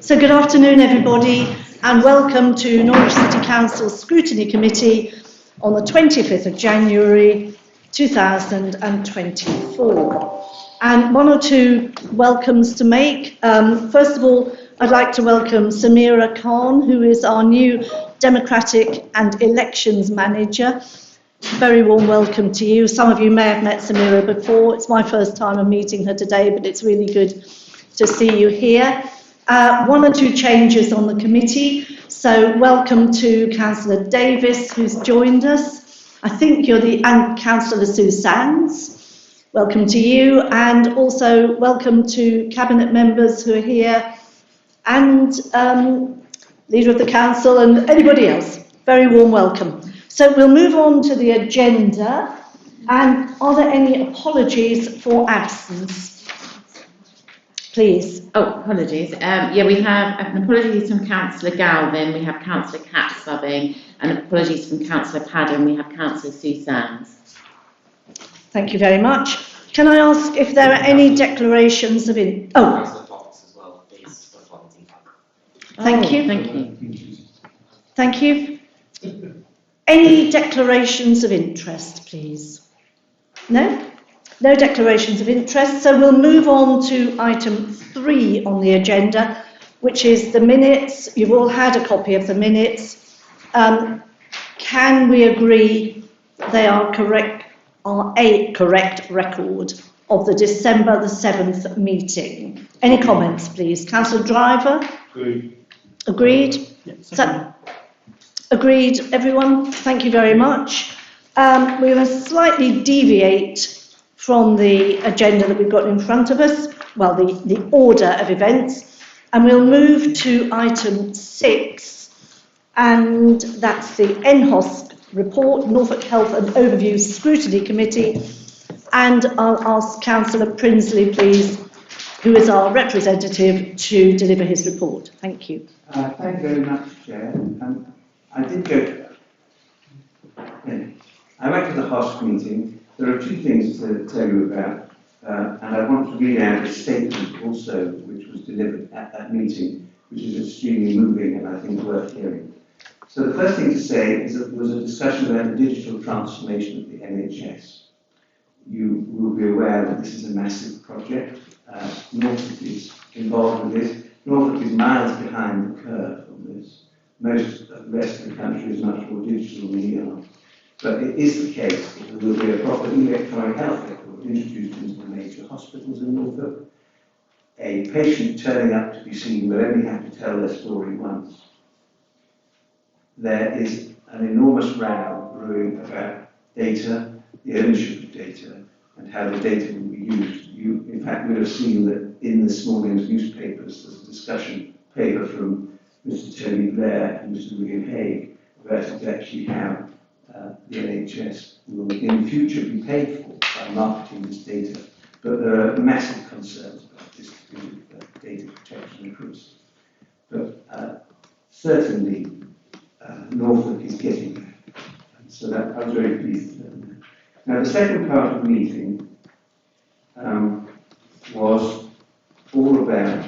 So good afternoon everybody and welcome to Norwich City Council's Scrutiny Committee on the 25th of January 2024. And one or two welcomes to make. First of all, I'd like to welcome Samira Khan, who is our new Democratic and Elections Manager. Very warm welcome to you. Some of you may have met Samira before. It's my first time of meeting her today, but it's really good to see you here. One or two changes on the committee. So welcome to Councillor Davis, who's joined us. I think you're and Councillor Sue Sands. Welcome to you, and also welcome to Cabinet members who are here, and Leader of the Council and anybody else. Very warm welcome. So we'll move on to the agenda. And are there any apologies for absence? Please. Oh, apologies. Yeah, we have an apologies from Councillor Galvin, we have Councillor Cat subbing, and apologies from Councillor Padden, we have Councillor Sue Sands. Thank you very much. Can I ask if there are any declarations of Thank you. Thank you. Thank you. Any declarations of interest, please? No? No declarations of interest, so we'll move on to item 3 on the agenda, which is the minutes. You've all had a copy of the minutes. Can we agree they are a correct record of the December the 7th meeting? Any comments, please? Councillor Driver? Agreed? Yes. Agreed, everyone? Thank you very much. We will slightly deviate from the agenda that we've got in front of us, well, the order of events, and we'll move to item 6, and that's the NHOSC report, Norfolk Health and Overview Scrutiny Committee, and I'll ask Councillor Prinsley, please, who is our representative, to deliver his report. Thank you. Thank you very much, Chair. I went to the HOSC meeting. There are 2 things to tell you about, and I want to read out a statement also which was delivered at that meeting, which is extremely moving and I think worth hearing. So the first thing to say is that there was a discussion about the digital transformation of the NHS. You will be aware that this is a massive project. Norfolk is involved with this. Norfolk is miles behind the curve on this. Most of the rest of the country is much more digital than we are. But it is the case that there will be a proper electronic health record introduced into the major hospitals in Norfolk. A patient turning up to be seen will only have to tell their story once. There is an enormous row brewing about data, the ownership of data, and how the data will be used. You, in fact, will have seen that in this morning's newspapers there's a discussion paper from Mr. Tony Blair and Mr. William Hague about exactly how the NHS will in the future be paid for by marketing this data. But there are massive concerns about this to do with data protection and privacy. But certainly Norfolk is getting there. And so that I was very pleased to learn that. Now the second part of the meeting was all about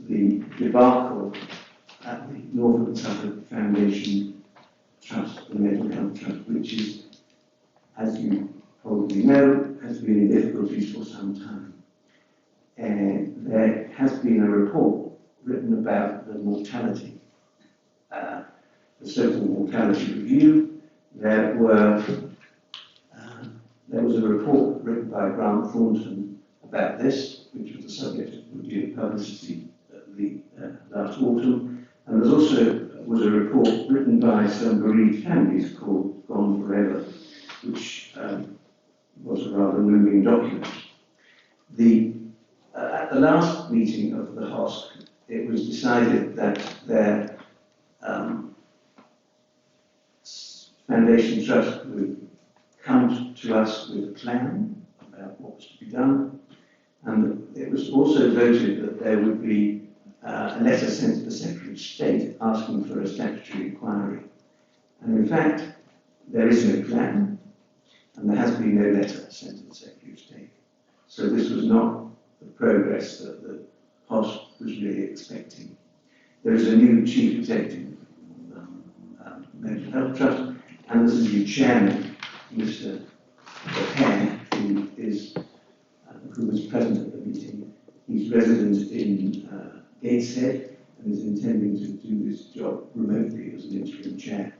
the debacle at the Norfolk and Suffolk Foundation Trust, the Mental Health Trust, which is, as you probably know, has been in difficulties for some time. There has been a report written about the mortality, the so-called mortality review. There was a report written by Grant Thornton about this, which was the subject of a good deal of publicity at the last autumn. And there was a report written by some bereaved families called Gone Forever, which was a rather moving document. At the last meeting of the HOSC, it was decided that their Foundation Trust would come to us with a plan about what was to be done, and it was also voted that there would be a letter sent to the Secretary of State asking for a statutory inquiry. And in fact, there is no plan, and there has been no letter sent to the Secretary of State. So this was not the progress that the HOS was really expecting. There is a new chief executive of the Mental Health Trust, and there's a new chairman, Mr. Hare, who was present at the meeting. He's resident in Gateshead and is intending to do this job remotely as an interim chair.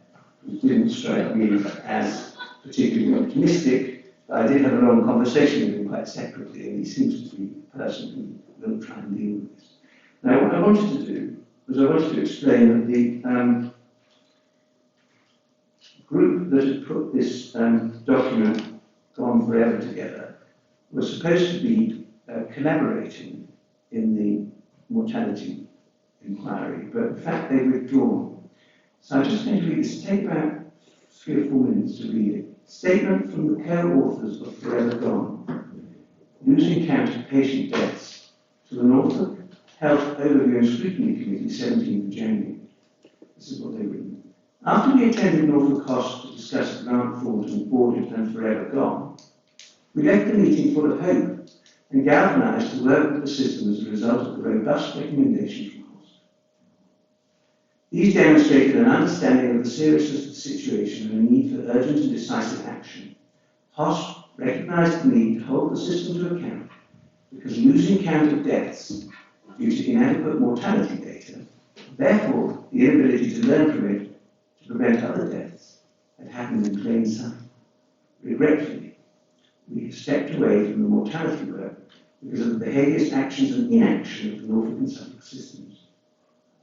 It didn't strike me as particularly optimistic, but I did have a long conversation with him quite separately, and he seems to be a person who will try and deal with this. Now, what I wanted to do was I wanted to explain that the group that had put this document Gone Forever together was supposed to be collaborating in the mortality inquiry, but in fact they've withdrawn. So I'm just going to read this. Take about 3 or 4 minutes to read it. Statement from the co-authors of Forever Gone. Losing count of patient deaths to the Norfolk Health Overview and Scrutiny Committee, 17th of January. This is what they've written. After we attended Norfolk House to discuss Grant Thornton, Audit and Forever Gone, we left the meeting full of hope and galvanised to work with the system as a result of the robust recommendations from HOS. These demonstrated an understanding of the seriousness of the situation and a need for urgent and decisive action. HOS recognised the need to hold the system to account because losing count of deaths due to inadequate mortality data, therefore the inability to learn from it to prevent other deaths, had happened in plain sight. Regretfully, we have stepped away from the mortality work because of the behaviours, actions and inaction of the Norfolk and Suffolk systems.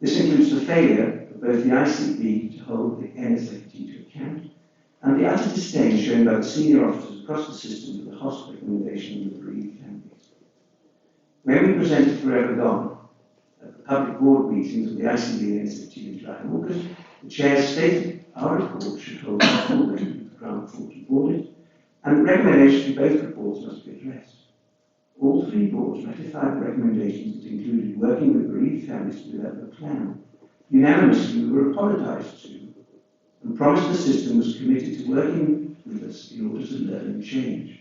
This includes the failure of both the ICB to hold the NSFT to account and the utter disdain shown by the senior officers across the system for the HOS recommendation of the bereaved families. When we presented Forever Gone at the public board meetings of the ICB and NSFT in July and August, the chairs stated our report should hold the full review of the Grant Thornton audit, and the recommendations from both reports must be addressed. All 3 boards ratified the recommendations that included working with bereaved families to develop a plan. Unanimously, we were apologised to and promised the system was committed to working with us in order to learn and change.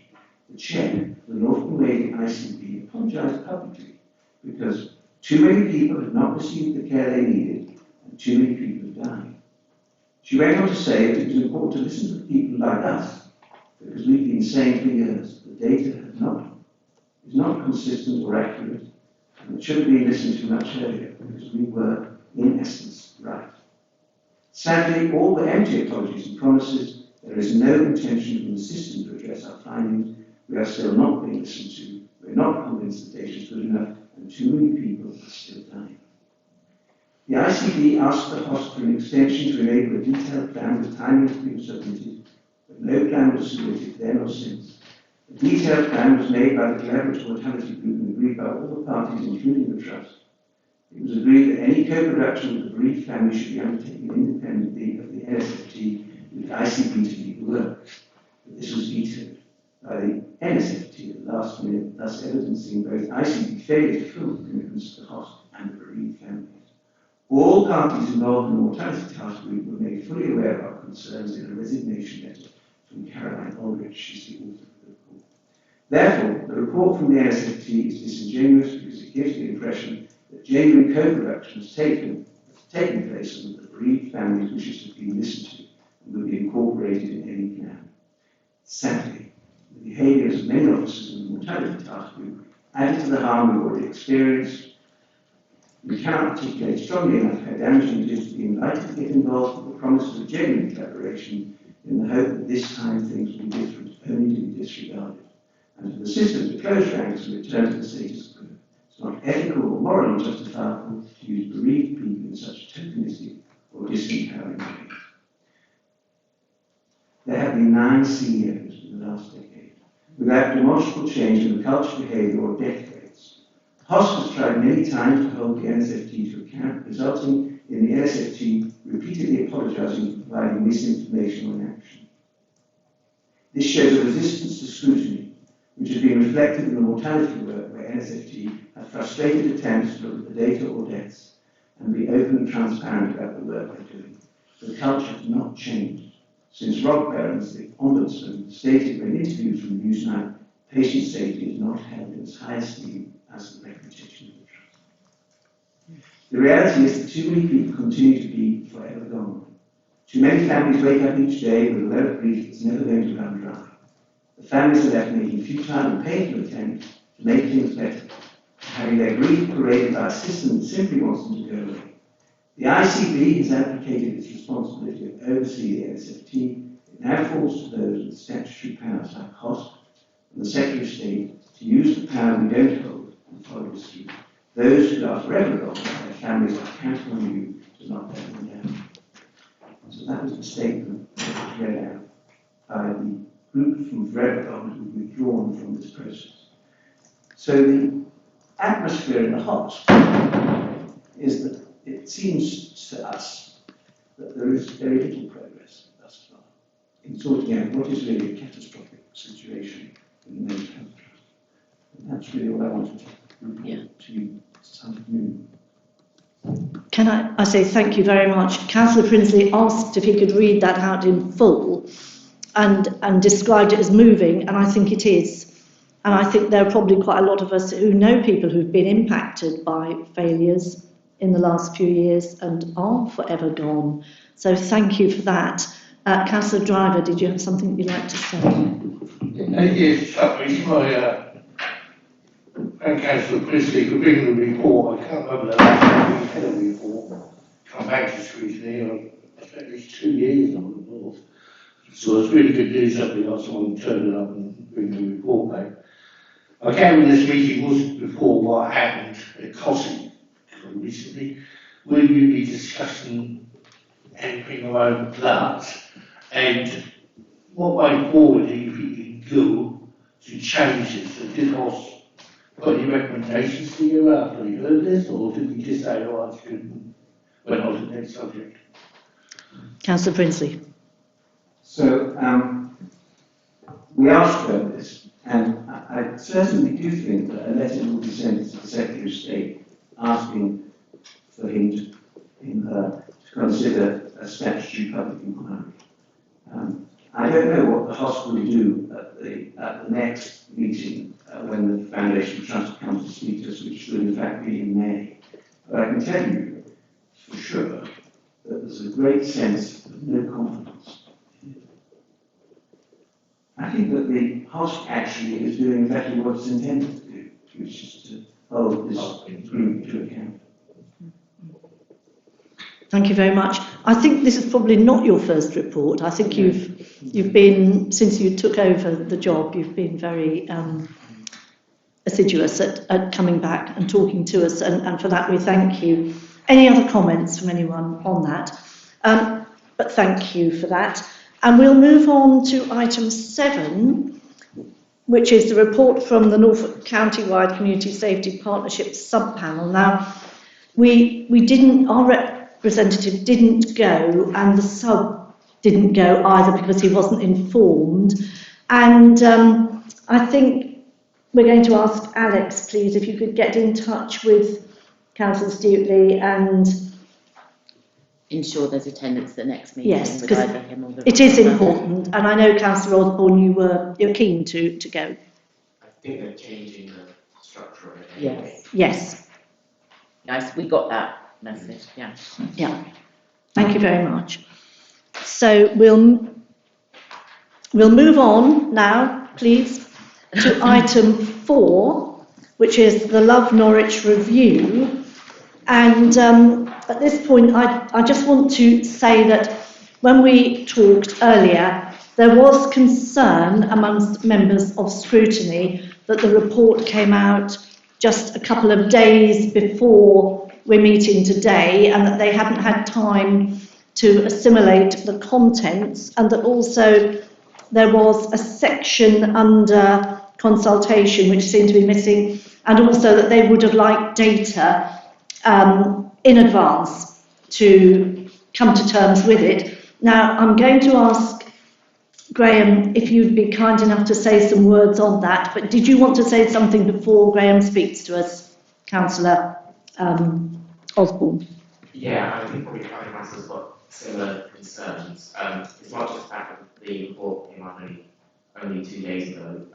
The chair of the Norfolk and Wading ICB apologised publicly because too many people had not received the care they needed and too many people had died. She went on to say that it was important to listen to people like us because we've been saying for years the data is not consistent or accurate and it should have been listened to much earlier because we were, in essence, right. Sadly, all the empty apologies and promises, there is no intention from the system to address our findings. We are still not being listened to. We're not convinced the data is good enough, and too many people are still dying. The ICB asked the HOS for an extension to enable a detailed plan with timings being submitted, but no plan was submitted then or since. A detailed plan was made by the Collaborative Mortality Group and agreed by all the parties, including the Trust. It was agreed that any co-production with the bereaved family should be undertaken independently of the NSFT with the ICB to lead the work. But this was vetoed by the NSFT at the last minute, thus evidencing both ICB failure to fulfill the commitments to the HOS and the bereaved families. All parties involved in the Mortality Task Group were made fully aware of our concerns in a resignation letter from Caroline Aldrich, she's the author of the report. Therefore, the report from the NSFT is disingenuous because it gives the impression that genuine co-production has taken place and that the bereaved families' wishes have been listened to and will be incorporated in any plan. Sadly, the behaviours of many officers in the Mortality Task Group added to the harm we've already experienced. We cannot articulate strongly enough how damaging it is to be invited to get involved with the promise of a genuine collaboration in the hope that this time things will be different, only to be disregarded, and for the system to close ranks and return to the status quo. It's not ethical or morally justifiable to use bereaved people in such tokenistic or disempowering ways. There have been 9 CEOs in the last decade, without demonstrable change in the culture, behaviour or death rates. HOS has tried many times to hold the NSFT to account, resulting in the NSFT repeatedly apologising for providing misinformation or inaction. This shows a resistance to scrutiny, which has been reflected in the mortality work where NSFT have frustrated attempts to look at the data or deaths and be open and transparent about the work they're doing. The culture has not changed since Rob Burns, the Ombudsman, stated in interviews from Newsnight, patient safety is not held in as high esteem as the reputation of the Trust. The reality is that too many people continue to be forever gone. Too many families wake up each day with a load of grief that's never going to run dry. The families are left making futile and painful attempts to make things better, having their grief paraded by a system that simply wants them to go away. The ICB has abdicated its responsibility to oversee the NSFT. It now falls to those with statutory powers like HOSP and the Secretary of State to use the power we don't hold and follow the scheme. Those who are forever gone, their families are counting on you to not let them down. So that was the statement that was read out by the group from Forever Gone who were withdrawn from this process. So the atmosphere in the HOSP is that it seems to us that there is very little progress thus far in sorting out what is really a catastrophic situation in the mental health trust. And that's really what I wanted to report to you this afternoon. Can I say thank you very much. Councillor Prinsley asked if he could read that out in full and described it as moving, and I think it is. And I think there are probably quite a lot of us who know people who've been impacted by failures in the last few years and are forever gone. So thank you for that. Councillor Driver, did you have something you'd like to say? Yes, thank Councillor Prinsley for bringing the report. I can't remember the last time we had a report come back to scrutiny. I spent at least 2 years on the north. So it's really good news that we got someone turning up and bring the report back. I gather this meeting was before what happened at Cossey recently. Will you be discussing anything around that? And what way forward do you think you can go to change this? So did HOS put any recommendations to you after you heard this, or did we just say, oh, that's good, and went on to the next subject? Councillor Prinsley. So we asked about this, and I certainly do think that a letter will be sent to the Secretary of State asking for him to consider a statutory public inquiry. I don't know what the hospital will do at the next meeting when the Foundation Trust comes to speak to us, which will in fact be in May. But I can tell you for sure that there's a great sense of no confidence. I think that the HOSP actually is doing exactly what it's intended to do, which is to hold this group to account. Thank you very much. I think this is probably not your first report. I think you've been, since you took over the job, you've been very assiduous at coming back and talking to us, and for that we thank you. Any other comments from anyone on that? But thank you for that. And we'll move on to item 7, which is the report from the Norfolk County-wide Community Safety Partnership sub-panel. Now, our representative didn't go, and the sub didn't go either because he wasn't informed. And I think we're going to ask Alex, please, if you could get in touch with Councillor Stuteley and ensure there's attendance at the next meeting. yes, with because either him or the it is important, and I know Councillor Osborne, you're keen to go. I think they're changing the structure of it. Yes. Yes. We got that message. Yeah. Yeah. Thank you very much. So we'll move on now, please, to item 4, which is the Love Norwich review. And at this point, I just want to say that when we talked earlier, there was concern amongst members of Scrutiny that the report came out just a couple of days before we're meeting today, and that they hadn't had time to assimilate the contents, and that also there was a section under consultation which seemed to be missing, and also that they would have liked data in advance to come to terms with it. Now, I'm going to ask Graham if you'd be kind enough to say some words on that, but did you want to say something before Graham speaks to us, Councillor Osborne? Yeah, I think probably other councillors got similar concerns. It's not just the fact that the report came out only 2 days ago.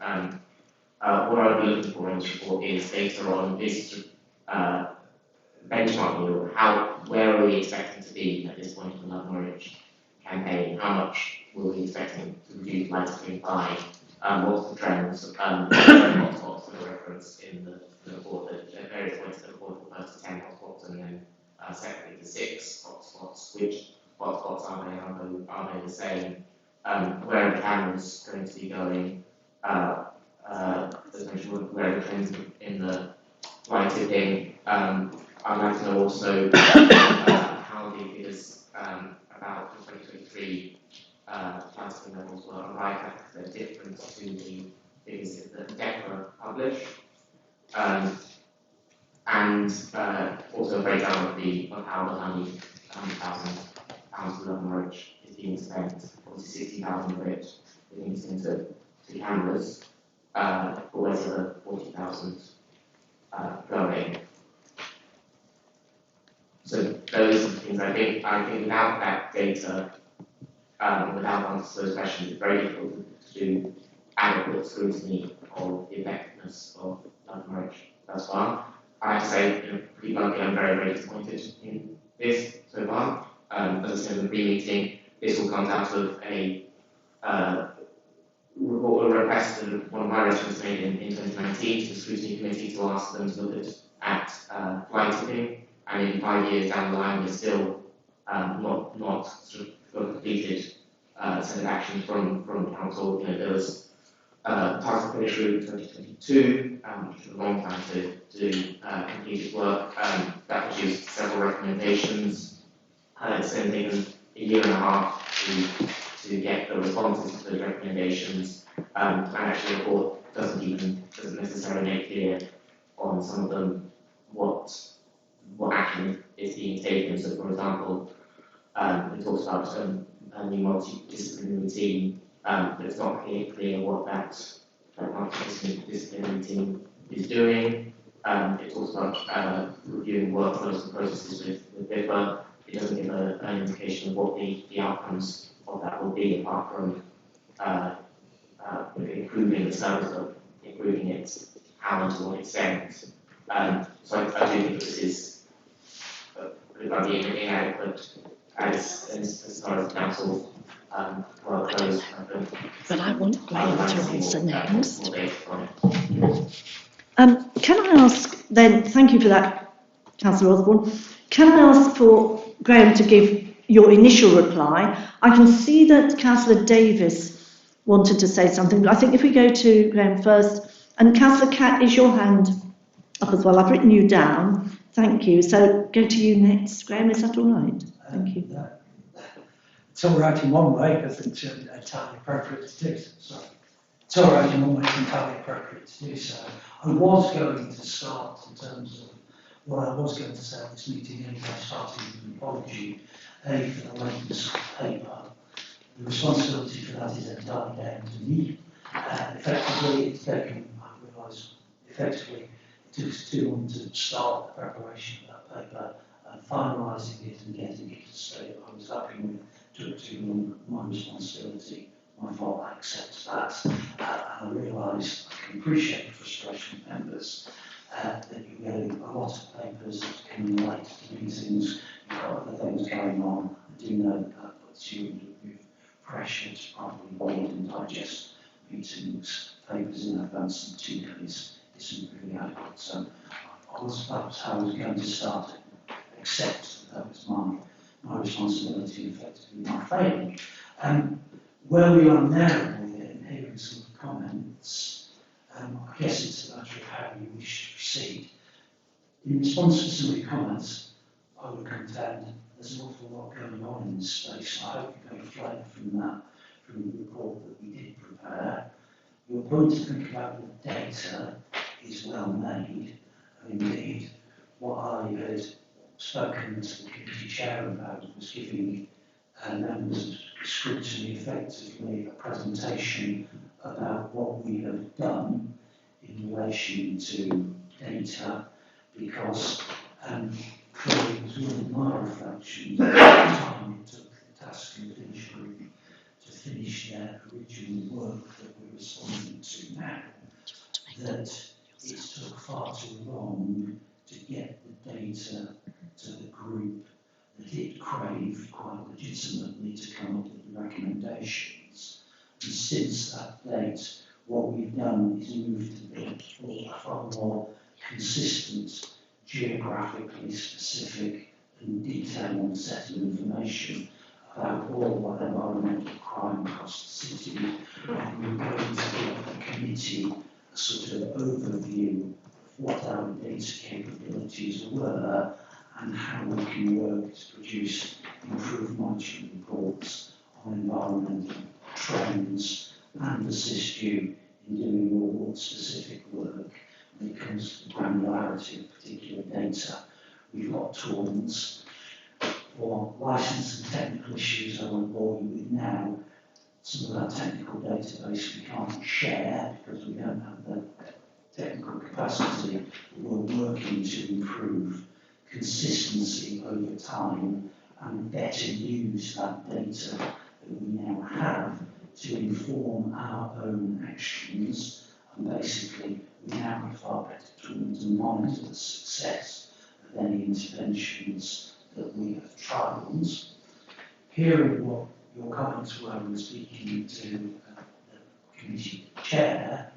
What I would be looking for in this report is data on benchmarking, where are we expecting to be at this point in the Love Norwich campaign? How much were we expecting to reduce lighting by? What's the trends? Hotspots that are referenced in the report, at various points in the report, first to 10 hotspots and then secondly to 6 hotspots. Which hotspots are they? Are they the same? Where are the cameras going to be going? As mentioned, where are the trends in the lighting? I'd like to know also how the figures about the 2023 lighting levels were arrived at, because they're different to the figures that DECRA published. And also a breakdown of how the £100,000 Love Norwich is being spent. Obviously, 60,000 of it is being spent to cameras, but where's the other 40,000 going? So those are the things I think without that data, without answers to those questions, it's very difficult to do adequate scrutiny of the effectiveness of Love Norwich thus far. I have to say, pretty bluntly, I'm very, very disappointed in this so far. As I said in the pre-meeting, this all comes out of a report or request that one of my residents made in 2019 to the Scrutiny Committee to ask them to look at fly tipping, and in 5 years down the line, we're still not sort of completed set of actions from council. There was task finish through 2022, which was a long time to complete its work. That produced several recommendations. It's then taken a year and a half to get the responses to those recommendations, and actually the report doesn't necessarily make clear on some of them what action is being taken. So, for example, it talks about a new multidisciplinary team, but it's not clear what that multidisciplinary team is doing. It talks about reviewing workflows and processes with BIFA. It doesn't give an indication of what the outcomes of that will be, apart from improving the service, of improving it, how and to what extent. So I do think this is inadequate as far as council work goes. But I want Graham to answer next. Can Can I ask then, thank you for that, Councillor Osborne. Can I ask for Graham to give your initial reply? I can see that Councillor Davis wanted to say something, but I think if we go to Graham first, and Councillor Catt, is your hand up as well? I've written you down. Thank you. So go to you next. Graham, is that all right? Thank you. It's all right in one way because it's entirely appropriate to do so. Sorry. It's all right in one way, it's entirely appropriate to do so. I was going to start in terms of what I was going to say at this meeting anyway, starting with an apology for the lateness of the paper. The responsibility for that is entirely down to me. Effectively, it's taken, I realise, effectively, it took us too long to start the preparation of that paper and finalising it and getting it to state I was happy with. Took too long, my responsibility, my fault, I accept that. And I realise, I can appreciate the frustration of members that you're getting a lot of papers coming late to meetings, you've got other things going on. I do know that puts you under pressure to probably read and digest meetings, papers in advance of 2 days isn't really adequate. So that was how I was going to start it, except that was my responsibility, effectively my failing. Where we are now in hearing some comments, I guess it's a matter of how you wish to proceed. In response to some of the comments, I would contend there's an awful lot going on in this space. I hope you got a flavour from that, from the report that we did prepare. Your point to think about the data is well made, and indeed what I had spoken to the committee chair about was giving members of Scrutiny effectively a presentation about what we have done in relation to data, because clearly it was one of my reflections at the time it took the task and finish group to finish their original work that we're responding to now, that it took far too long to get the data to the group that it craved quite legitimately to come up with the recommendations. And since that date, what we've done is moved to a far more consistent, geographically specific and detailed set of information about all what environmental crime costs the city. And we're going to give the committee a sort of overview of what our data capabilities were and how we can work to produce improved monitoring reports on environmental trends and assist you in doing your specific work when it comes to the granularity of particular data. We've got tools for license and technical issues I won't bore you with now. Some of that technical database we can't share because we don't have the technical capacity. We're working to improve consistency over time and better use that data that we now have to inform our own actions. And basically, we now have far better tools to monitor the success of any interventions that we have trialled. Hearing what your comments were when speaking to the committee chair,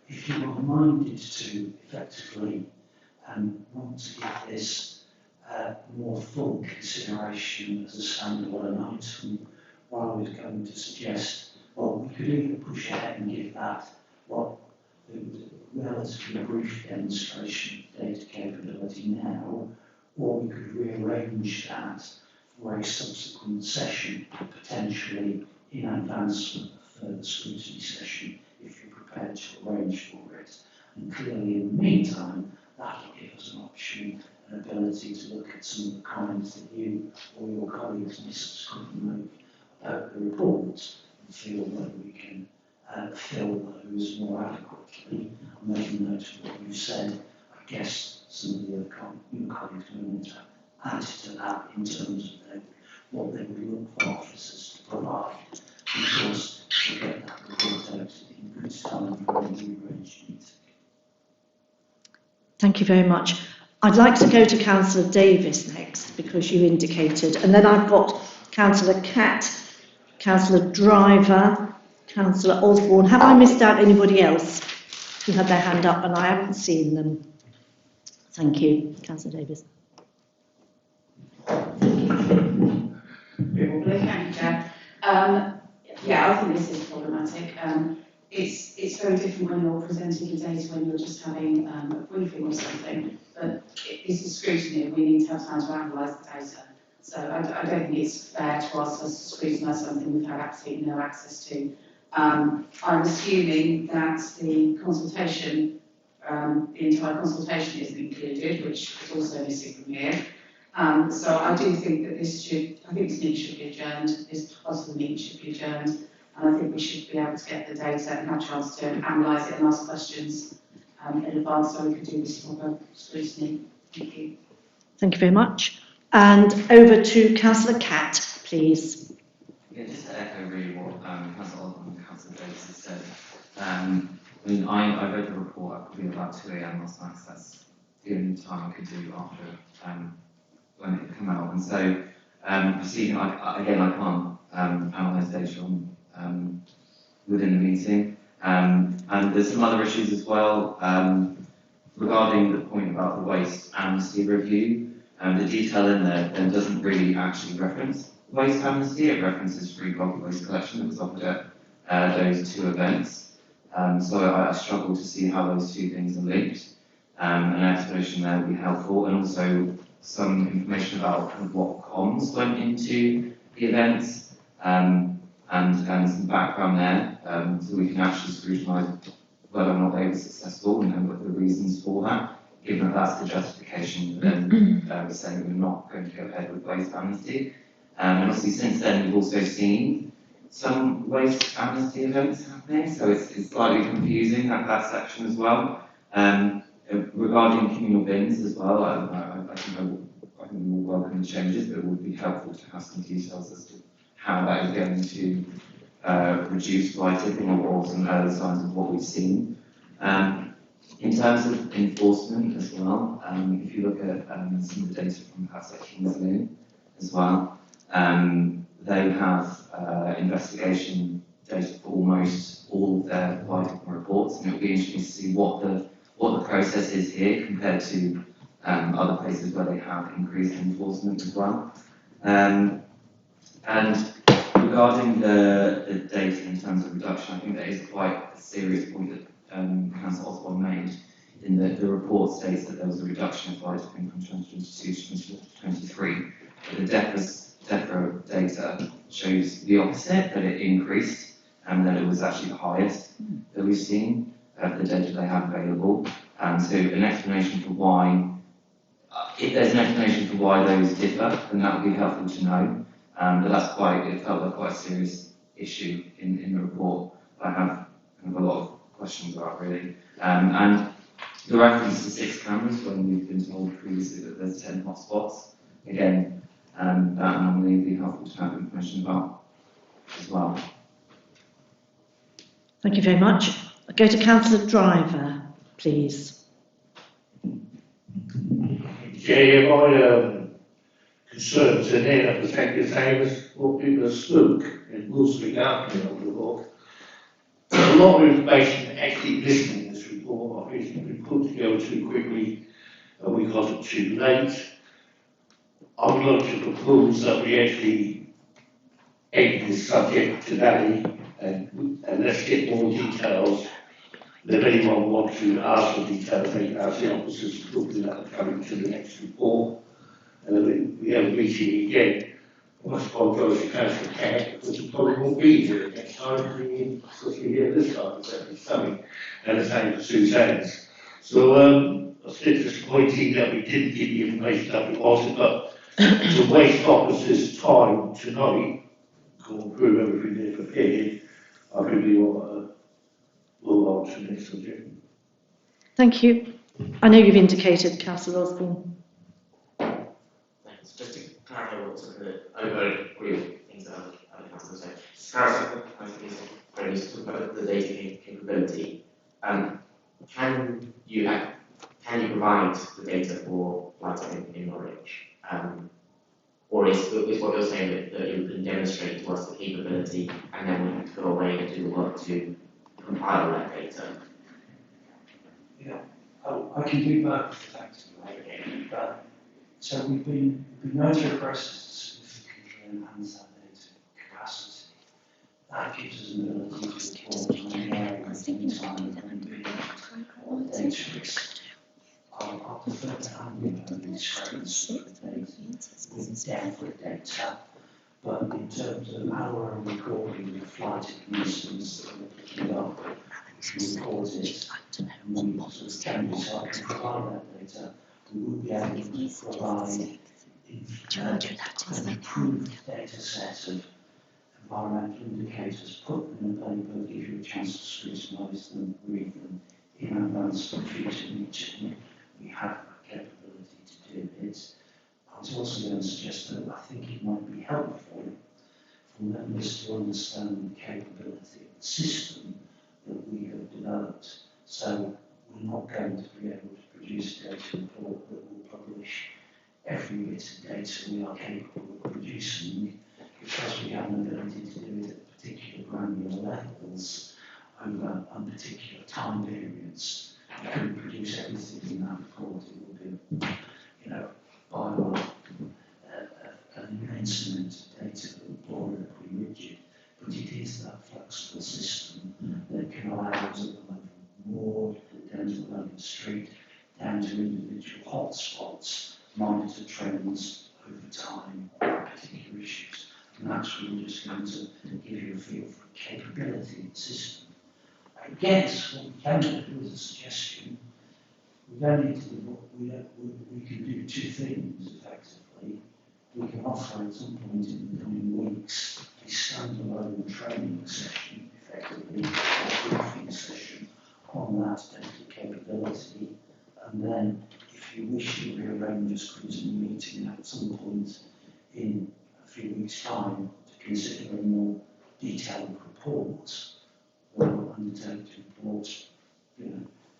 if you are minded to effectively want to give this more full consideration as a standalone item, what I was going to suggest, well, we could either push ahead and give that what it was a relatively brief demonstration of data capability now, or we could rearrange that for a subsequent session, potentially in advance of a further scrutiny session, if you're prepared to arrange for it. And clearly, in the meantime, that will give us an option, an ability to look at some of the comments that you or your colleagues may subsequently make about the report and feel whether we can fill those more adequately. I'm making note of what you said. I guess some of the other your colleagues may want to add to that in terms of what they would look for officers to provide. And of course, we'll get that report out in good time for the new range meeting. Thank you very much. I'd like to go to Councillor Davis next because you indicated, and then I've got Councillor Catt, Councillor Driver, Councillor Osborne. Have I missed out anybody else who had their hand up and I haven't seen them? Thank you, Councillor Davis. Thank you, Chair. Yeah, I think this is problematic. It's very different when you're presenting the data when you're just having a briefing or something, but this is scrutiny and we need to have time to analyse the data. So I don't think it's fair to ask us to scrutinise something we've had absolutely no access to. I'm assuming that the consultation, the entire consultation isn't included, which is also missing from here. So I do think that this meeting should be adjourned, this part of the meeting should be adjourned, and I think we should be able to get the data and have a chance to analyse it and ask questions in advance so we can do this proper scrutiny. Thank you. Thank you very much. And over to Councillor Catt, please. Yeah, just to echo really what Councillor Osborne and Councillor Davis has said. I read the report at probably about 2 AM last night, so that's the only time I could do after when it came out. And so, proceeding, I can't analyse data within the meeting. And there's some other issues as well regarding the point about the waste amnesty review. The detail in there then doesn't really actually reference waste amnesty. It references free bulk waste collection that was offered at those two events. So I struggle to see how those two things are linked. An explanation there would be helpful, and also some information about kind of what comms went into the events, and some background there, so we can actually scrutinise whether or not they were successful and what the reasons for that, given that that's the justification for them saying that we're not going to go ahead with waste amnesty. And obviously since then we've also seen some waste amnesty events happening, so it's slightly confusing that section as well. Regarding communal bins as well, I think we will welcome the changes, but it would be helpful to have some details as to how that is going to reduce fly tipping or some early signs of what we've seen. In terms of enforcement as well, if you look at some of the data from perhaps like King's Lynn as well, they have investigation data for almost all of their vital reports, and it'll be interesting to see what the process is here compared to other places where they have increased enforcement as well. And regarding the data in terms of reduction, I think that is quite a serious point that Councillor Osborne made, in that the report states that there was a reduction of vitamin from 2022 to 2023, but the DEFRA data shows the opposite, that it increased, and that it was actually the highest that we've seen of the data they have available. So an explanation for why, if there's an explanation for why those differ, then that would be helpful to know. But it felt like quite a serious issue in the report. I have kind of a lot of questions about, really. And the reference to 6 cameras when we've been told previously that there's 10 hotspots. Again, that anomaly would be helpful to have information about as well. Thank you very much. I'll go to Councillor Driver, please. Yeah, my concerns in here are exactly the same as what people spoke in Wolseley Garden on the report. A lot of information actually listed in this report. I think it's been put together too quickly and we got it too late. I would like to propose that we actually end this subject today and let's get more details. If anyone wants to ask for details, they can ask the officers to look at that coming to the next report. And then we have a meeting again. I must apologise to Councillor Cat, because we probably won't be here next time, because we're here this time, it's something, and the same for Suzanne's. So, I was a bit disappointing that we didn't get the information that we wanted, but to waste officers' time tonight, going through everything they've prepared, I really want to move on to the next subject. Thank you. I know you've indicated, Councillor Osborne. Thanks. Just to clarify what sort of I don't agree with things that other councillors say. Just to clarify, I think it's very useful to talk about the data capability. Can you provide the data for lighting in Norwich? Or is what you're saying that you can demonstrate to us the capability and then we have to go away and do the work to compile that data? Yeah, I can do both effectively. But so we've been going through a process to significantly enhance that data capacity. That gives us an ability to report on an area in time what the data is. I prefer to have these screens of data with definite data, but in terms of our recording the flight of incidents that we're picking up, we record it, and we sort of can decide to provide that data. We will be able to provide an improved data set of environmental indicators, put them in a paper, give you a chance to scrutinise them, read them in advance of the future meeting. We have that capability to do it. I was also going to suggest that I think it might be helpful for members to understand the capability of the system that we have developed. So we're not going to be able to produce a data report that will publish every bit of data we are capable of producing, because we have an ability to do it at particular granular levels over particular time periods. We couldn't produce everything in that report. It would be, by an immense amount of data that would gloriously rigid. But it is that flexible system that can allow us at the level of ward, down to the level of street, down to individual hotspots, monitor trends over time, particular issues. And that's really just going to give you a feel for the capability of the system. I guess what we can do as a suggestion, we don't need to do we can do 2 things effectively. We can offer at some point in the coming weeks a standalone training session, effectively a briefing session on that data capability, and then if you wish to rearrange a scrutiny meeting at some point in a few weeks' time to consider a more detailed report, or undertake to report,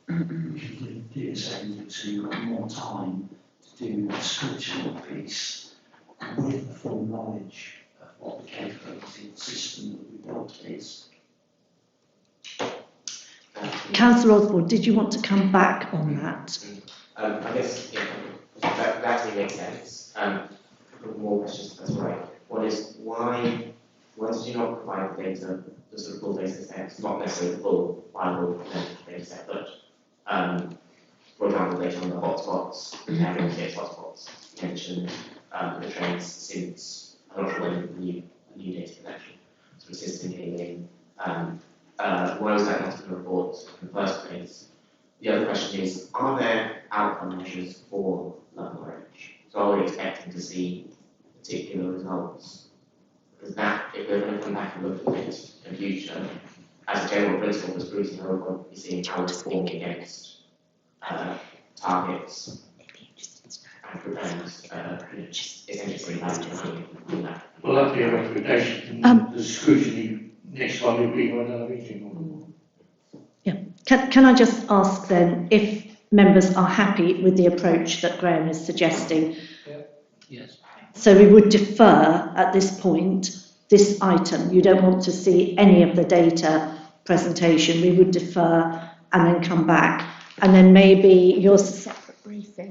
we should give DSA to more time to do the scrutiny piece with the full knowledge of what the capability of the system that we built is. Councillor Osborne, did you want to come back on that? I guess, yeah, that really makes sense. A couple more questions, if that's all right. One is, why did you not provide the data, the sort of full data set, not necessarily the full final data set, but, for example, data on the hotspots, having 6 hotspots, you mentioned the trends since, I'm not sure when the new data collection, sort of system came in. Why was that not in the report in the first place? The other question is, are there outcome measures for Norwich? So are we expecting to see particular results? Because that, if we're going to come back and look at it in future, as a general principle for scrutiny, we're going to be seeing how we're performing against targets and essentially value that. Well, that'd be a recommendation. The scrutiny next time will be on another meeting. Can I just ask then if members are happy with the approach that Graham is suggesting? Yes. So we would defer at this point, this item. You don't want to see any of the data presentation. We would defer and then come back. And then maybe yours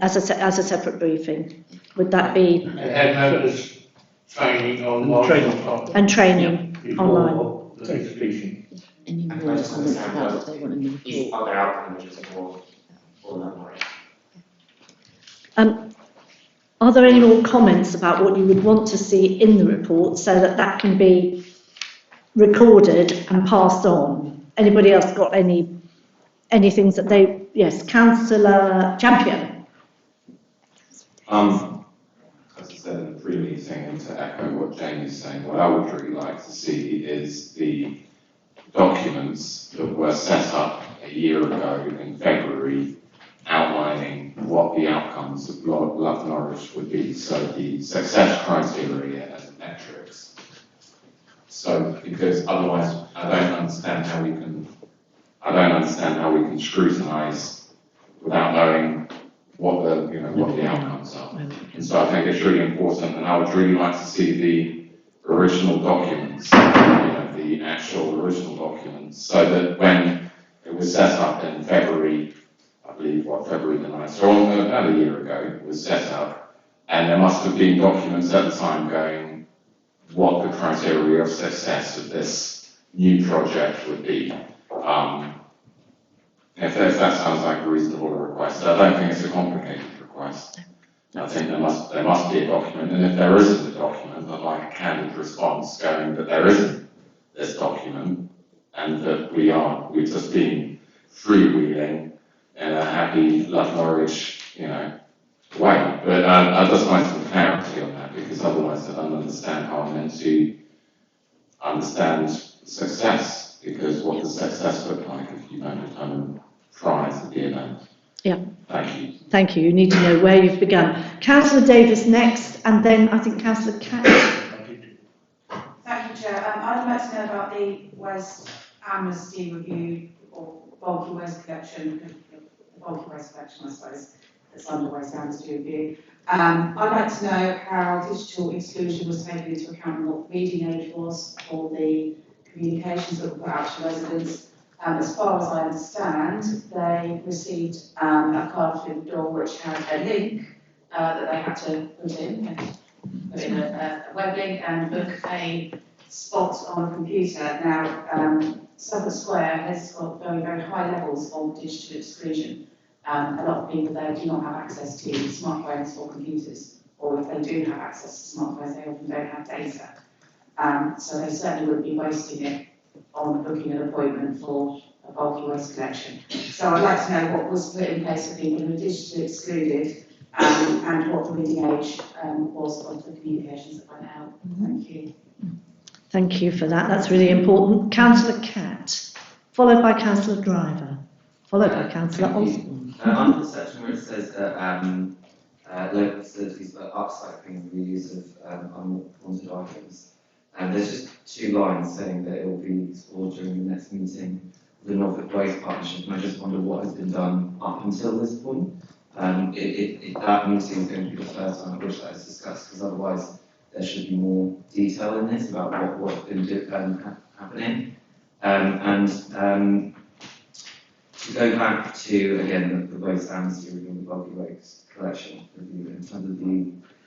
as a separate briefing. Would that be? And have members training online. And training online. The presentation. Any And more I just comments understand about what they want in the is report? other outcome measures for Norwich? Are there any more comments about what you would want to see in the report so that that can be recorded and passed on? Anybody else got any things that they? Yes, Councillor Champion. As I said in the pre-meeting, and to echo what Jane is saying, what I would really like to see is the documents that were set up a year ago in February outlining what the outcomes of Love Norwich would be, so the success criteria and metrics. So, because otherwise I don't understand how we can scrutinise without knowing what the outcomes are. And so I think it's really important, and I would really like to see the original documents, the actual original documents, so that when it was set up in February, I believe, February the 9th, so about a year ago, it was set up, and there must have been documents at the time going what the criteria of success of this new project would be. If that sounds like a reasonable request, I don't think it's a complicated request. I think there must be a document, and if there isn't a document, I'd like a candid response going that there isn't this document, and that we've just been freewheeling in a happy Love Norwich, way. But I just like some clarity on that, because otherwise I don't understand how I'm meant to understand success, because what does success look like if you don't determine prior to the event? Yeah. Thank you. Thank you. You need to know where you've begun. Councillor Davis next, and then I think Councillor Catt. Thank you, Chair. I'd like to know about the waste amnesty review or bulky waste collection, I suppose, that's under waste amnesty review. I'd like to know how digital exclusion was taken into account and what reading age was for the communications that were put out to residents. As far as I understand, they received a card through the door which had a link that they had to put in a web link and book a spot on a computer. Now, Suffolk Square has got very, very high levels of digital exclusion. A lot of people there do not have access to smartphones or computers, or if they do have access to smartphones, they often don't have data. So they certainly wouldn't be wasting it on booking an appointment for a bulky waste collection. So I'd like to know what was put in place for people who were digitally excluded and what the reading age was of the communications that went out. Thank you. Thank you for that. That's really important. Councillor Catt, followed by Councillor Driver, followed by Councillor Osborne. Under the section where it says that local facilities for upcycling and reuse of unwanted items, there's just 2 lines saying that it will be explored during the next meeting. the Norfolk Waste Partnership, and I just wonder what has been done up until this point. That meeting is going to be the first time I wish that is discussed, because otherwise there should be more detail in this about what's been happening. To go back to, again, the waste amnesty review and the bulky waste collection review in terms of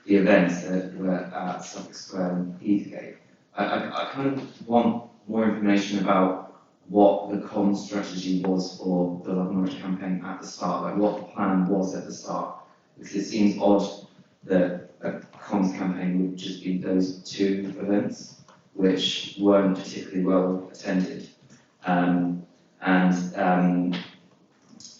the events that were at Suffolk Square and Heathgate, I kind of want more information about what the comms strategy was for the Love Norwich campaign at the start, like what the plan was at the start, because it seems odd that a comms campaign would just be those two events, which weren't particularly well attended.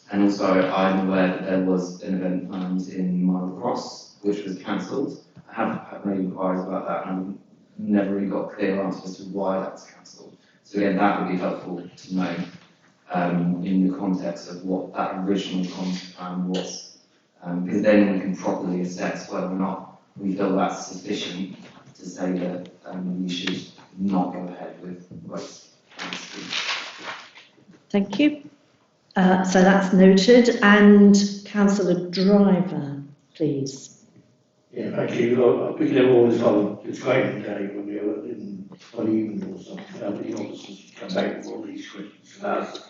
And also, I'm aware that there was an event planned in Marble Cross, which was cancelled. I have made inquiries about that, and I've never really got a clear answer as to why that was cancelled. So again, that would be helpful to know in the context of what that original comms plan was, because then we can properly assess whether or not we feel that's sufficient to say that we should not go ahead with waste. Thank you. So that's noted. And Councillor Driver, please. Yeah, thank you. I pick it up all the time. It's training day when we were in one evening or something. The officers come back with all these questions.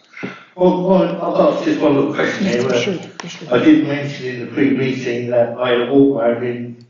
Well, I'll ask just one little question here. I did mention in the pre-meeting that I had a walk around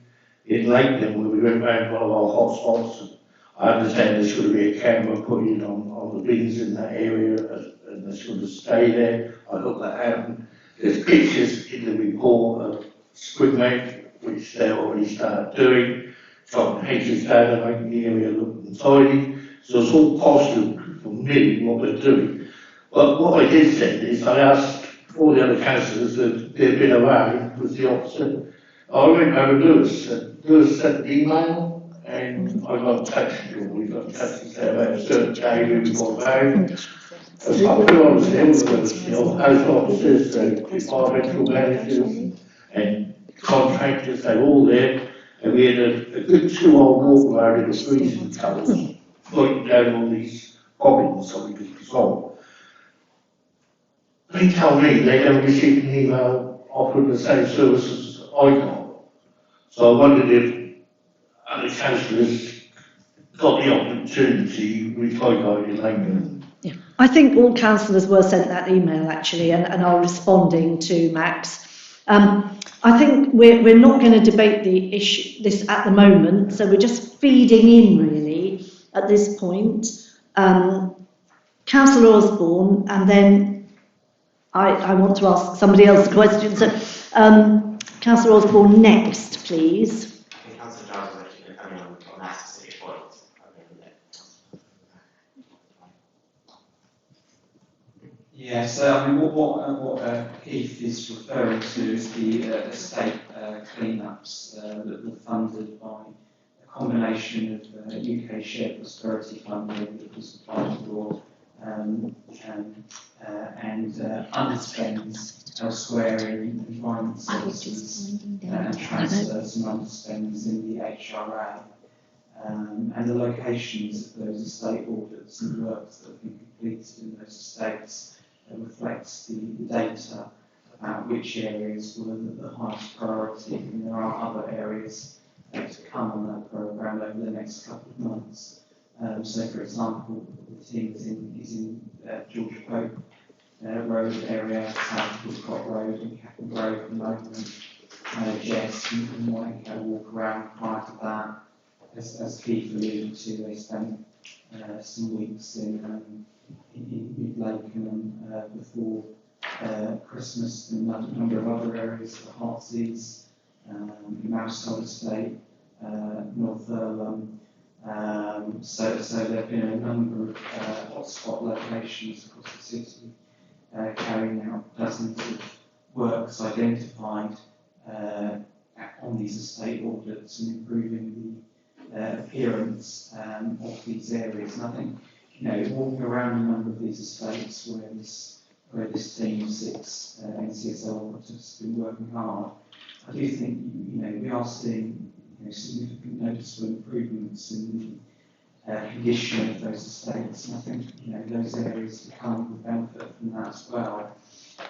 in Lakeland where we went around one of our hot spots. I understand there's going to be a camera put in on the bins in that area and they're going to stay there. I got that happen. There's pictures in the report of Scrutiny, which they already started doing, chopping hedges down and making the area look tidy. So it's all positive for me what they're doing. But what I did say is I asked all the other councillors that they've been around with the officer. I went over Lewis. Lewis sent an email and I got a text, or we got a text to say about a certain day we got around. As I put on the house officers, the environmental managers and contractors, they were all there, and we had a good 2 hour walk around in the freezing colours, pointing down all these problems that we could resolve. They tell me they never received an email offering the same services I got. So I wondered if other councillors got the opportunity which I got in Lakeland. Yeah. I think all councillors were sent that email actually and are responding to Max. I think we're not going to debate this at the moment, so we're just feeding in really at this point. Councillor Osborne, and then I want to ask somebody else a question. So Councillor Osborne next, please. Councillor Giles is actually going to come in on that specific point. Yeah, so I mean, what Keith is referring to is the estate cleanups that were funded by a combination of UK Shared Prosperity funding that was applied for and underspends elsewhere in environment services and transfer some underspends in the HRA. And the locations of those estate audits and works that have been completed in those estates reflects the data about which areas were the highest priority, and there are other areas to come on that programme over the next couple of months. So, for example, the team is in George Pope Road area, South Woodcock Road and Capel Grove at the moment. Jess and Mike had a walk around prior to that. As Keith alluded to, they spent some weeks in Mid-Lakenham before Christmas and a number of other areas, the Heartsease, Mousehole Estate, North Earlham. So there have been a number of hotspot locations across the city carrying out dozens of works identified on these estate audits and improving the appearance of these areas. And I think, walking around a number of these estates where this team of 6 NCSL operatives have been working hard, I do think we are seeing significant noticeable improvements in condition of those estates. And I think, those areas can benefit from that as well.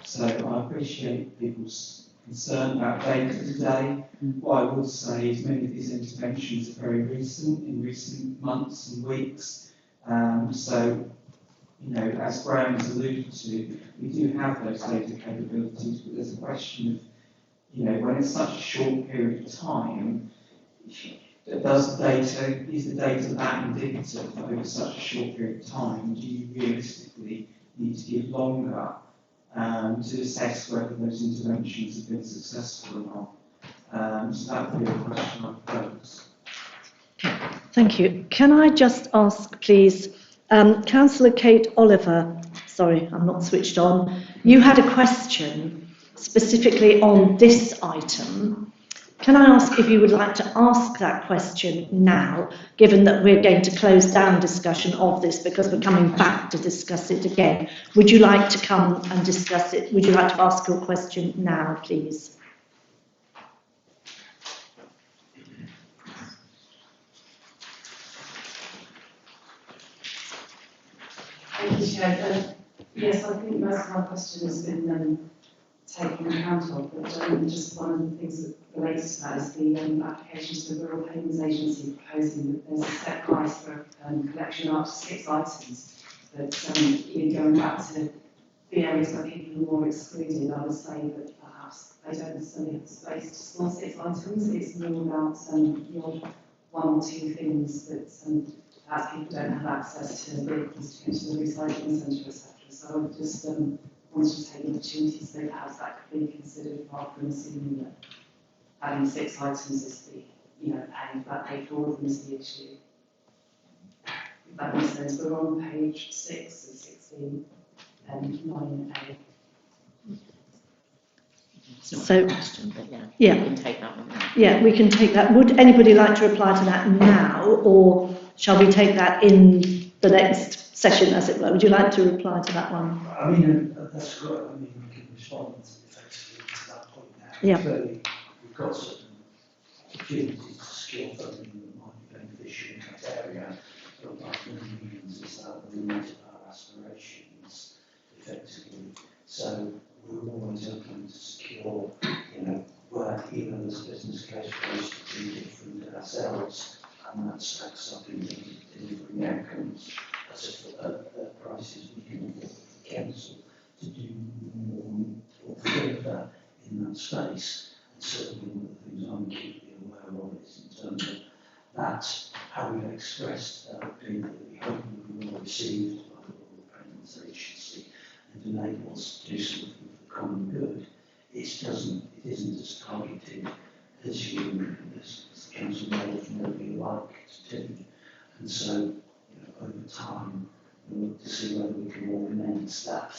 So I appreciate people's concern about data today. What I would say is many of these interventions are very recent, in recent months and weeks. So, as Graham has alluded to, we do have those data capabilities, but there's a question of, when it's such a short period of time, is the data that indicative over such a short period of time? Do you realistically need to give longer to assess whether those interventions have been successful or not? So that would be a question I pose. Thank you. Can I just ask, please, Councillor Kate Oliver, sorry, I'm not switched on, you had a question specifically on this item. Can I ask if you would like to ask that question now, given that we're going to close down discussion of this because we're coming back to discuss it again? Would you like to come and discuss it? Would you like to ask your question now, please? Thank you, Chair. Yes, I think most of my question has been taken account of, but just one of the things that relates to that is the application to the Rural Payments Agency proposing that there's a set price for collection of up to 6 items. But even going back to the areas where people are more excluded, I would say that perhaps they don't necessarily have the space to store 6 items. It's more about the odd 1 or 2 things that perhaps people don't have access to vehicles to go to the recycling centre, etc. So I just wanted to take the opportunity to say perhaps that could be considered rather than assuming that having 6 items is the, pay for all of them is the issue. If that makes sense, we're on page 6 and 16 and 9A. So, yeah, we can take that one now. Yeah, we can take that. Would anybody like to reply to that now, or shall we take that in the next session, as it were? Would you like to reply to that one? I mean, that's good. I mean, we can respond effectively to that point now. Yeah. Clearly, we've got certain opportunities to skill funding that might be beneficial in that area, but by no means is that the limit of our aspirations, effectively. So we're always open to secure, where even as business case for us to be different ourselves, and that stacks up in delivering outcomes at prices we can afford the council to do more or further in that space. And certainly one of the things I'm acutely aware of is in terms of that, how we've expressed that opinion that we hope we will receive by the Rural Payments Agency and enable us to do something for the common good. It isn't as targeted as as the council may ultimately like to do. And so, over time, we'll look to see whether we can augment that.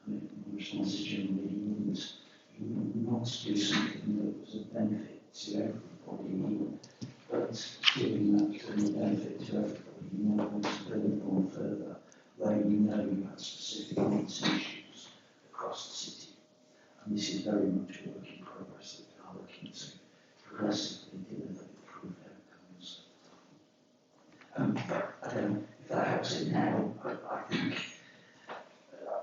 I mean, my response is generally you wouldn't not do something that was of benefit to everybody, but giving that benefit to everybody, you might want to build on further where you have specific needs and issues across the city. And this is very much a work in progress that we are looking to progressively deliver improved outcomes. But I don't know if that helps it now, but I think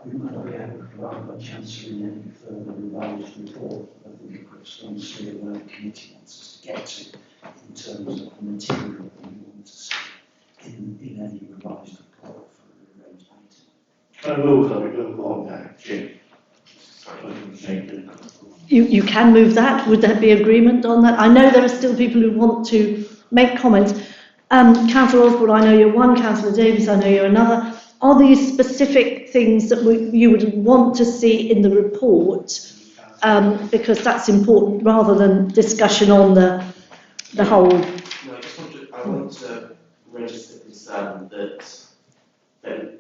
we might not be able to provide much answer in any further revised report. I think we've got a strong steer where the committee wants us to get to in terms of the material that we want to see in any revised report for a raised item. I will go on now, Jim. You can move that. Would there be agreement on that? I know there are still people who want to make comments. Councillor Osborne, I know you're one. Councillor Davies, I know you're another. Are these specific things that you would want to see in the report? Because that's important, rather than discussion on the whole. No, I want to register concern that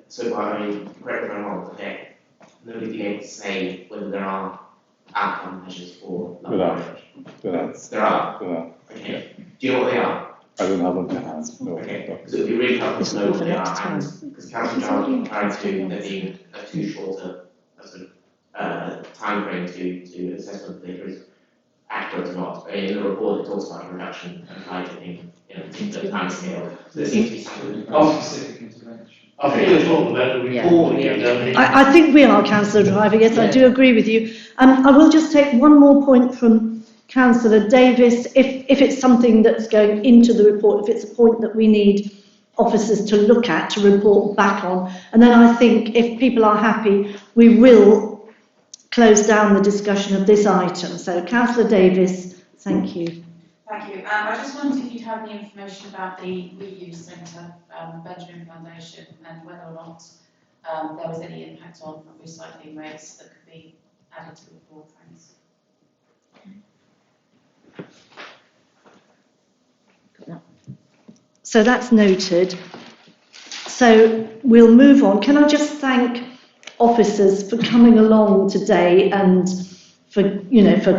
so far, I mean, correct me if I'm wrong, okay, nobody's been able to say whether there are outcome measures for Norwich. There are. Okay. Do you know what they are? I don't have them to hand. No. Okay. Because it would be really helpful to know what they are, and because Councillor Jarvie tried to there being a too short a sort of time frame to assess whether the data is accurate or not. In the report, it talks about a reduction of height, I think, in the time scale. There seems to be some. Specific intervention. I think we're talking about the report again. I think we are, Councillor Driver, yes, I do agree with you. I will just take one more point from Councillor Davis, if it's something that's going into the report, if it's a point that we need officers to look at, to report back on, and then I think if people are happy, we will close down the discussion of this item. So Councillor Davis, thank you. Thank you. I just wondered if you'd have any information about the reuse centre, Benjamin Foundation, and whether or not there was any impact on recycling rates that could be added to the report. Thanks. So that's noted. So we'll move on. Can I just thank officers for coming along today and for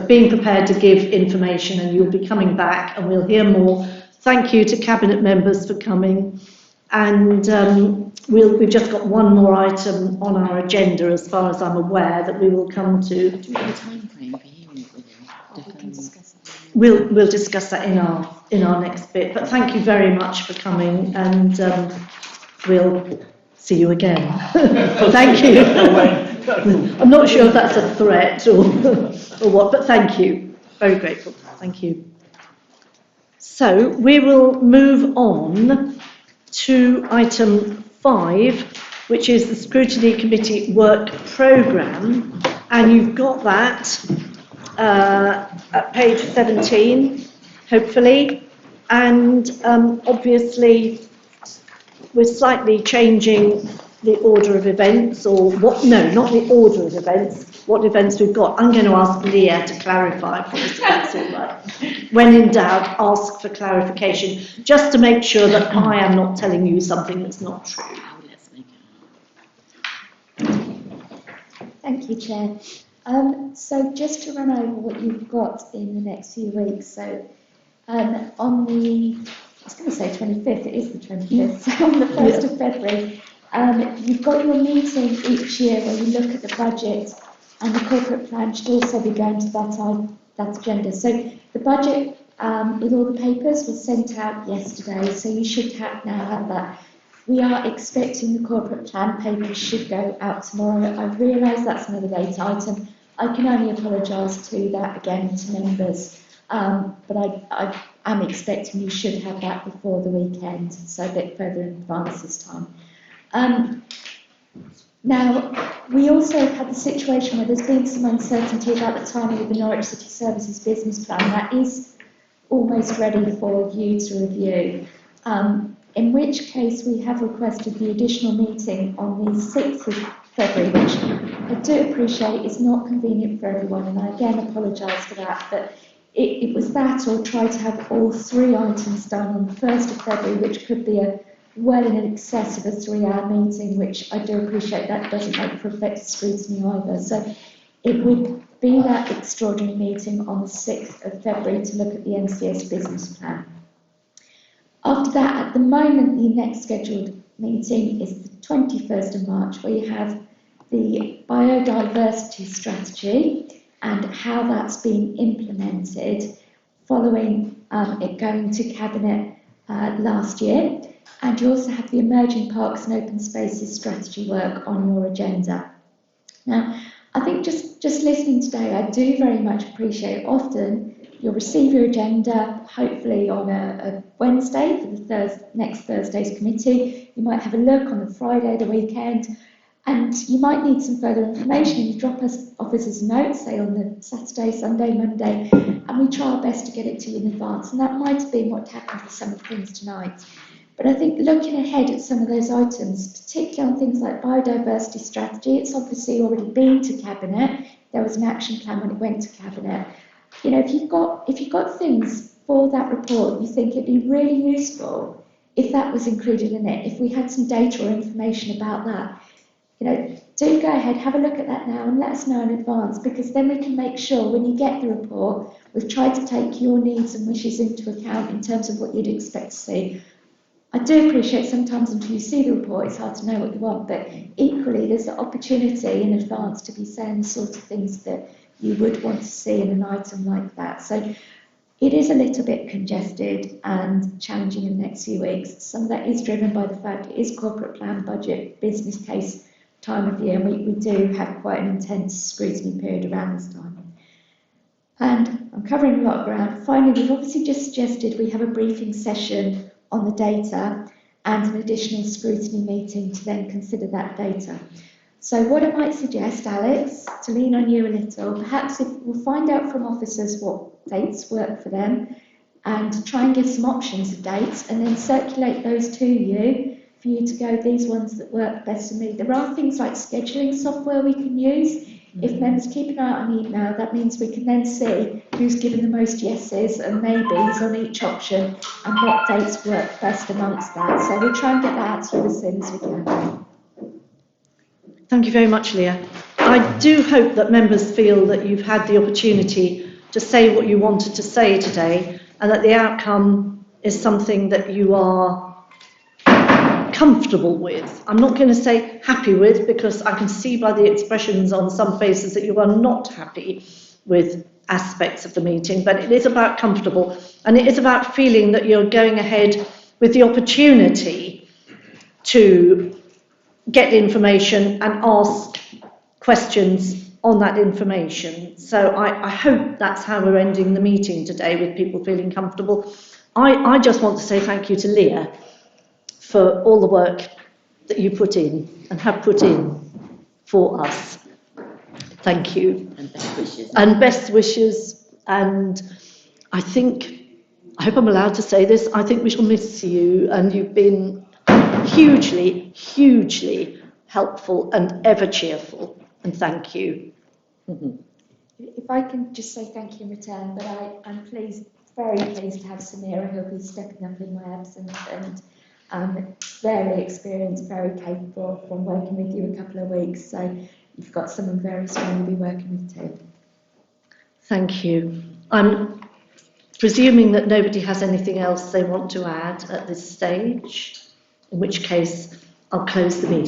being prepared to give information, and you'll be coming back and we'll hear more. Thank you to Cabinet members for coming. And we've just got one more item on our agenda, as far as I'm aware, that we will come to. Do we have a time frame for hearing it with him? We'll discuss that in our next bit. But thank you very much for coming, and we'll see you again. Thank you. I'm not sure if that's a threat or what, but thank you. Very grateful. Thank you. So we will move on to item 5, which is the Scrutiny Committee Work Programme, and you've got that at page 17, hopefully, and obviously we're slightly changing the order of events, or what? No, not the order of events, what events we've got. I'm going to ask Leah to clarify for us, if that's all right. When in doubt, ask for clarification, just to make sure that I am not telling you something that's not true. Thank you, Chair. So just to run over what you've got in the next few weeks. So on the, I was going to say 25th, it is the 25th, so on the 1st of February, you've got your meeting each year where you look at the budget, and the corporate plan should also be going to that agenda. So the budget with all the papers was sent out yesterday, so you should now have that. We are expecting the corporate plan papers should go out tomorrow. I realise that's another late item. I can only apologise to that again to members, but I am expecting you should have that before the weekend, so a bit further in advance this time. Now, we also had the situation where there's been some uncertainty about the timing of the Norwich City Services business plan. That is almost ready for you to review. In which case we have requested the additional meeting on the 6th of February, which I do appreciate is not convenient for everyone, and I again apologise for that, but it was that, or try to have all 3 items done on the 1st of February, which could be well in excess of a 3-hour meeting, which I do appreciate that doesn't make for effective scrutiny either. So it would be that extraordinary meeting on the 6th of February to look at the NCS business plan. After that, at the moment, the next scheduled meeting is the 21st of March, where you have the biodiversity strategy and how that's been implemented following it going to Cabinet last year. And you also have the emerging parks and open spaces strategy work on your agenda. Now, I think just listening today, I do very much appreciate often you'll receive your agenda, hopefully on a Wednesday for the next Thursday's committee. You might have a look on the Friday, the weekend, and you might need some further information. You drop us officers notes, say on the Saturday, Sunday, Monday, and we try our best to get it to you in advance. And that might have been what happened with some of the things tonight. But I think looking ahead at some of those items, particularly on things like biodiversity strategy, it's obviously already been to Cabinet. There was an action plan when it went to Cabinet. You know, if you've got things for that report, you think it'd be really useful if that was included in it, if we had some data or information about that. You know, do go ahead, have a look at that now and let us know in advance, because then we can make sure when you get the report, we've tried to take your needs and wishes into account in terms of what you'd expect to see. I do appreciate sometimes until you see the report, it's hard to know what you want, but equally there's the opportunity in advance to be saying the sort of things that you would want to see in an item like that. So It is a little bit congested and challenging in the next few weeks. Some of that is driven by the fact it is corporate plan, budget, business case time of year, and we do have quite an intense scrutiny period around this time. And I'm covering a lot of ground. Finally, we've obviously just suggested we have a briefing session on the data and an additional scrutiny meeting to then consider that data. So what I might suggest, Alex, to lean on you a little, perhaps if we'll find out from officers what dates work for them and try and give some options of dates and then circulate those to you for you to go, these ones that work best for me. There are things like scheduling software we can use. If members keep an eye on email, that means we can then see who's given the most yeses and maybes on each option and what dates work best amongst that. So we'll try and get that out to you as soon as we can. Thank you very much, Leah. I do hope that members feel that you've had the opportunity to say what you wanted to say today and that the outcome is something that you are comfortable with. I'm not going to say happy with, because I can see by the expressions on some faces that you are not happy with aspects of the meeting, but it is about comfortable, and it is about feeling that you're going ahead with the opportunity to get information and ask questions on that information. So I hope that's how we're ending the meeting today, with people feeling comfortable. I just want to say thank you to Leah for all the work that you put in and have put in for us. Thank you. And best wishes. And best wishes. And I hope I'm allowed to say this, I think we shall miss you, and you've been hugely, hugely helpful and ever cheerful. And thank you. If I can just say thank you in return, but I'm pleased, very pleased to have Samira, who'll be stepping up in my absence, and very experienced, very capable from working with you a couple of weeks. So you've got someone very strong to be working with too. Thank you. I'm presuming that nobody has anything else they want to add at this stage, in which case I'll close the meeting.